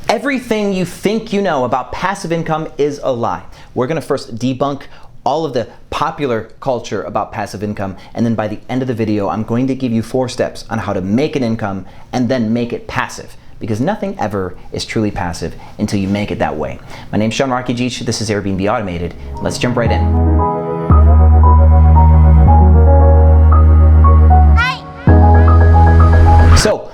Everything you think you know about passive income is a lie. We're going to first debunk all of the popular culture about passive income, and then by the end of the video, I'm going to give you 4 steps on how to make an income and then make it passive, because nothing ever is truly passive until you make it that way. My name's Rakidzich. This is Airbnb Automated. Let's jump right in. So,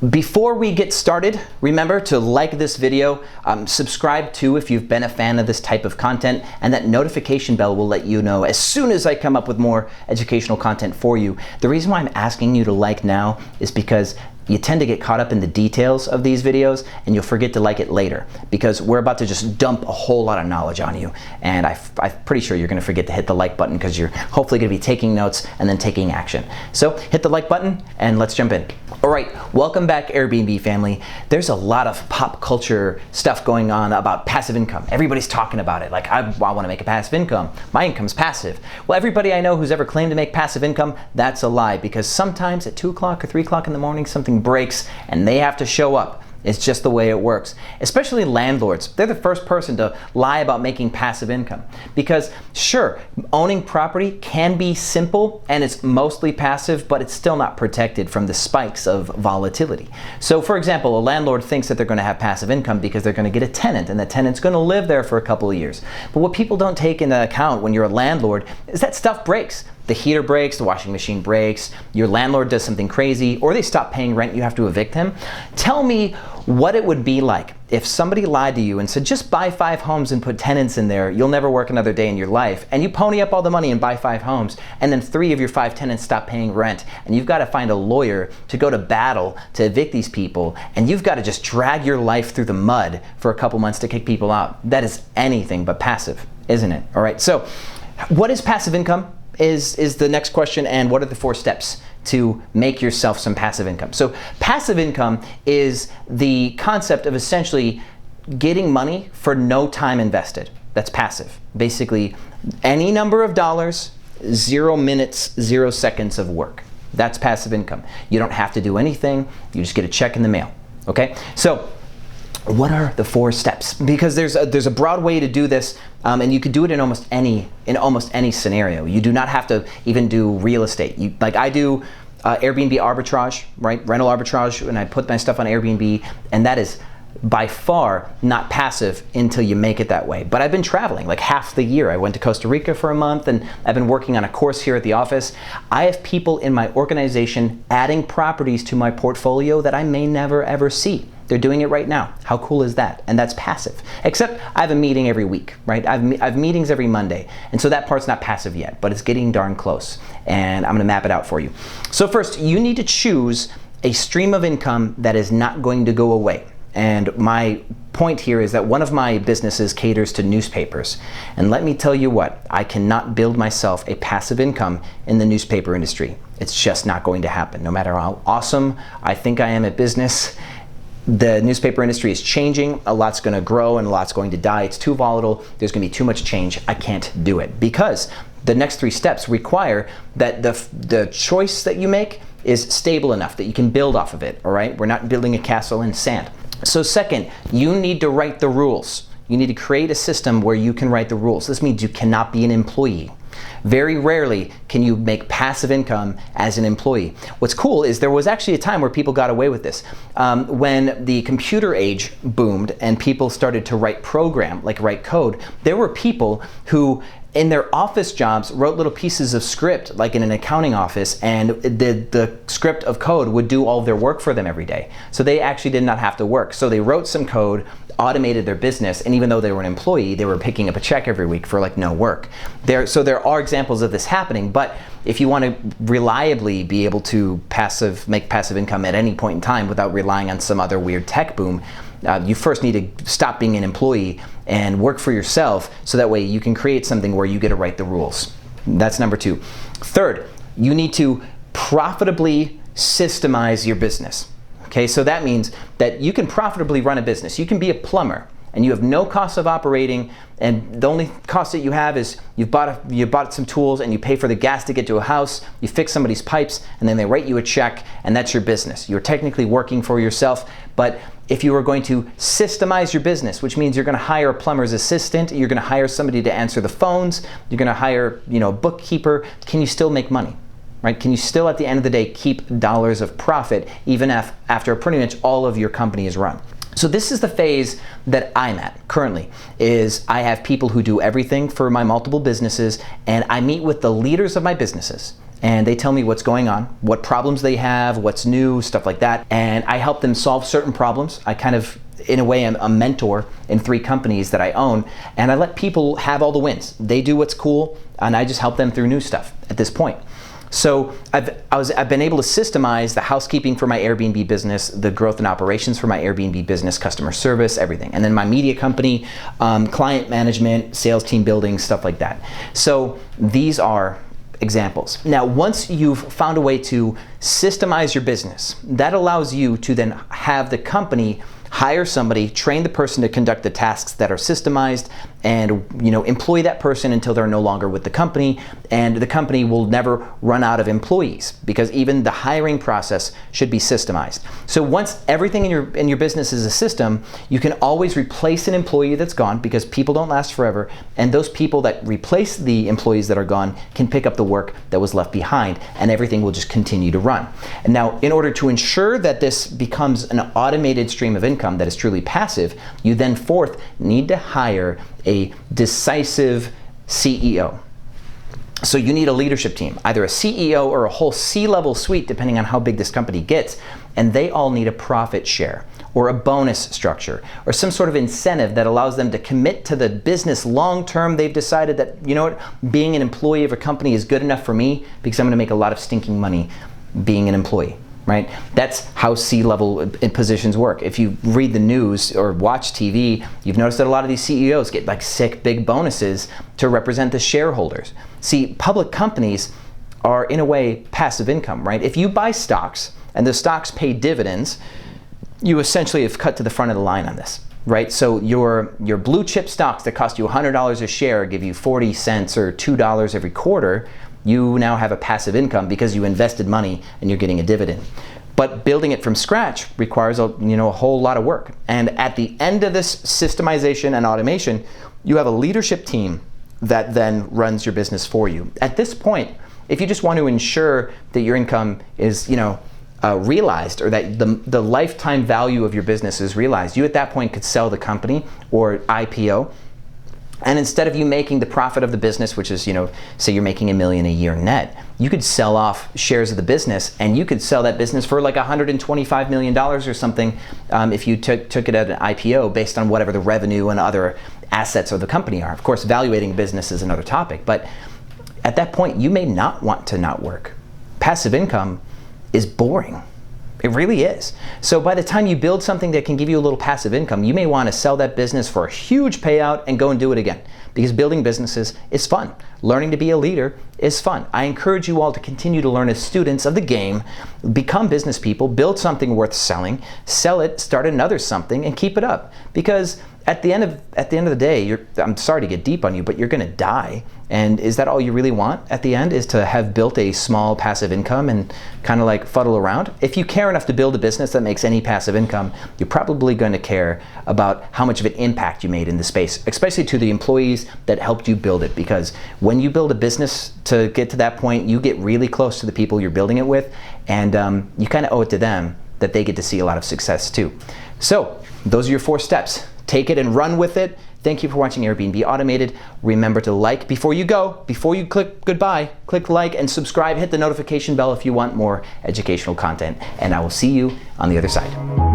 before we get started, remember to like this video, subscribe too if you've been a fan of this type of content, and that notification bell will let you know as soon as I come up with more educational content for you. The reason why I'm asking you to like now is because you tend to get caught up in the details of these videos and you'll forget to like it later, because we're about to just dump a whole lot of knowledge on you, and I'm pretty sure you're going to forget to hit the like button because you're hopefully going to be taking notes and then taking action. So hit the like button and let's jump in. All right, welcome back Airbnb family. There's a lot of pop culture stuff going on about passive income. Everybody's talking about it, like I want to make a passive income. My income's passive. Well, everybody I know who's ever claimed to make passive income, that's a lie, because sometimes at 2 o'clock or 3 o'clock in the morning something breaks and they have to show up. It's just the way it works. Especially landlords. They're the first person to lie about making passive income. Because sure, owning property can be simple and it's mostly passive, but it's still not protected from the spikes of volatility. So for example, a landlord thinks that they're going to have passive income because they're going to get a tenant and the tenant's going to live there for a couple of years. But what people don't take into account when you're a landlord is that stuff breaks. The heater breaks, the washing machine breaks, your landlord does something crazy, or they stop paying rent, you have to evict him. Tell me what it would be like if somebody lied to you and said, just buy 5 homes and put tenants in there, you'll never work another day in your life, and you pony up all the money and buy 5 homes, and then 3 of your 5 tenants stop paying rent, and you've got to find a lawyer to go to battle to evict these people, and you've got to just drag your life through the mud for a couple months to kick people out. That is anything but passive, isn't it? All right, so what is passive income? Is the next question, and what are the 4 steps to make yourself some passive income? So passive income is the concept of essentially getting money for no time invested. That's passive. Basically, any number of dollars, 0 minutes, 0 seconds of work. That's passive income. You don't have to do anything. You just get a check in the mail. Okay? So what are the 4 steps? Because there's a broad way to do this, and you could do it in almost any scenario. You do not have to even do real estate. Like I do Airbnb arbitrage, right? Rental arbitrage, and I put my stuff on Airbnb, and that is by far not passive until you make it that way. But I've been traveling like half the year. I went to Costa Rica for a month, and I've been working on a course here at the office. I have people in my organization adding properties to my portfolio that I may never ever see. They're doing it right now. How cool is that? And that's passive. Except I have a meeting every week, right? I have meetings every Monday. And so that part's not passive yet, but it's getting darn close. And I'm gonna map it out for you. So first, you need to choose a stream of income that is not going to go away. And my point here is that one of my businesses caters to newspapers. And let me tell you what, I cannot build myself a passive income in the newspaper industry. It's just not going to happen. No matter how awesome I think I am at business, the newspaper industry is changing. A lot's going to grow and a lot's going to die. It's too volatile. There's going to be too much change. I can't do it, because the next 3 steps require that the choice that you make is stable enough that you can build off of it. All right? We're not building a castle in sand. So second, you need to write the rules. You need to create a system where you can write the rules. This means you cannot be an employee. Very rarely can you make passive income as an employee. What's cool is there was actually a time where people got away with this. When the computer age boomed and people started to write code, there were people who in their office jobs wrote little pieces of script, like in an accounting office, and the script of code would do all of their work for them every day. So they actually did not have to work. So they wrote some code, automated their business, and even though they were an employee, they were picking up a check every week for like no work. So there are examples of this happening, but if you want to reliably be able to make passive income at any point in time without relying on some other weird tech boom, you first need to stop being an employee and work for yourself, so that way you can create something where you get to write the rules. That's number 2. Third, you need to profitably systemize your business. Okay, so that means that you can profitably run a business. You can be a plumber and you have no cost of operating, and the only cost that you have is you bought some tools and you pay for the gas to get to a house, you fix somebody's pipes, and then they write you a check, and that's your business. You're technically working for yourself, but if you are going to systemize your business, which means you're going to hire a plumber's assistant, you're going to hire somebody to answer the phones, you're going to hire, a bookkeeper, can you still make money? Right? Can you still, at the end of the day, keep dollars of profit even after pretty much all of your company is run? So this is the phase that I'm at currently, is I have people who do everything for my multiple businesses, and I meet with the leaders of my businesses, and they tell me what's going on, what problems they have, what's new, stuff like that, and I help them solve certain problems. I kind of, in a way, am a mentor in 3 companies that I own, and I let people have all the wins. They do what's cool, and I just help them through new stuff at this point. So I've been able to systemize the housekeeping for my Airbnb business, the growth and operations for my Airbnb business, customer service, everything. And then my media company, client management, sales team building, stuff like that. So these are examples. Now, once you've found a way to systemize your business, that allows you to then have the company hire somebody, train the person to conduct the tasks that are systemized, and employ that person until they're no longer with the company, and the company will never run out of employees, because even the hiring process should be systemized. So once everything in your business is a system, you can always replace an employee that's gone, because people don't last forever, and those people that replace the employees that are gone can pick up the work that was left behind, and everything will just continue to run. And now, in order to ensure that this becomes an automated stream of income that is truly passive, you then fourth need to hire a decisive CEO. So you need a leadership team, either a CEO or a whole C-level suite, depending on how big this company gets, and they all need a profit share or a bonus structure or some sort of incentive that allows them to commit to the business long term. They've decided that, being an employee of a company is good enough for me because I'm going to make a lot of stinking money being an employee. Right? That's how C-level positions work. If you read the news or watch TV, you've noticed that a lot of these CEOs get like sick big bonuses to represent the shareholders. See, public companies are in a way passive income, right? If you buy stocks and the stocks pay dividends, you essentially have cut to the front of the line on this, right? So your blue chip stocks that cost you $100 a share give you 40 cents or $2 every quarter. You now have a passive income because you invested money and you're getting a dividend. But building it from scratch requires a whole lot of work. And at the end of this systemization and automation, you have a leadership team that then runs your business for you. At this point, if you just want to ensure that your income is realized, or that the lifetime value of your business is realized, you at that point could sell the company or IPO. And instead of you making the profit of the business, which is, say you're making $1 million a year net, you could sell off shares of the business, and you could sell that business for like $125 million or something if you took it at an IPO based on whatever the revenue and other assets of the company are. Of course, valuating business is another topic, but at that point, you may not want to not work. Passive income is boring. It really is. So by the time you build something that can give you a little passive income, you may want to sell that business for a huge payout and go and do it again. Because building businesses is fun. Learning to be a leader is fun. I encourage you all to continue to learn as students of the game, become business people, build something worth selling, sell it, start another something, and keep it up. Because at the end of the day, I'm sorry to get deep on you, but you're going to die. And is that all you really want at the end, is to have built a small passive income and kind of like fuddle around? If you care enough to build a business that makes any passive income, you're probably going to care about how much of an impact you made in the space, especially to the employees that helped you build it. Because when you build a business to get to that point, you get really close to the people you're building it with, and you kind of owe it to them that they get to see a lot of success too. So those are your 4 steps. Take it and run with it. Thank you for watching Airbnb Automated. Remember to like before you click goodbye, click like and subscribe, hit the notification bell if you want more educational content, and I will see you on the other side.